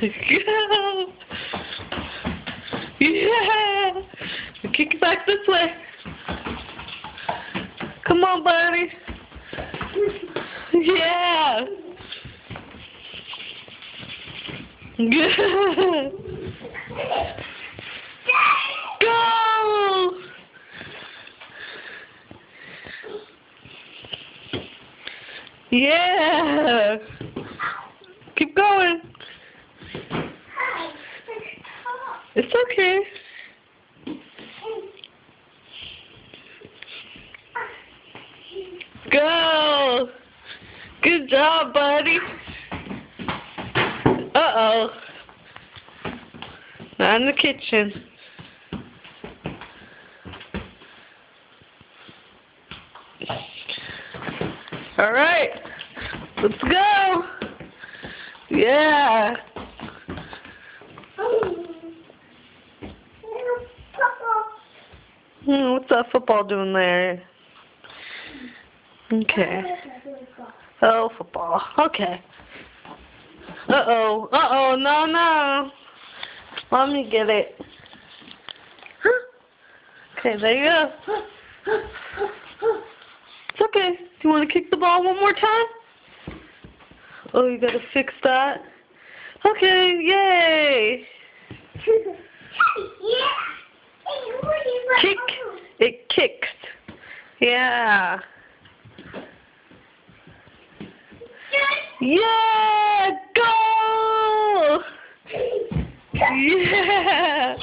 Go! Yeah! Kick it back this way. Come on, buddy. Yeah! Good! Go! Yeah! Keep going. It's okay. Go! Good job, buddy. Uh-oh. Not in the kitchen. All right. Let's go. Yeah. What's that football doing there? Okay. Oh, football. Okay. Uh-oh. Uh-oh. No, no. Let me get it. Okay, there you go. It's okay. Do you want to kick the ball one more time? Oh, you gotta fix that. Okay, yay! Kick. It kicks. Yeah. Yeah! Go! Yeah!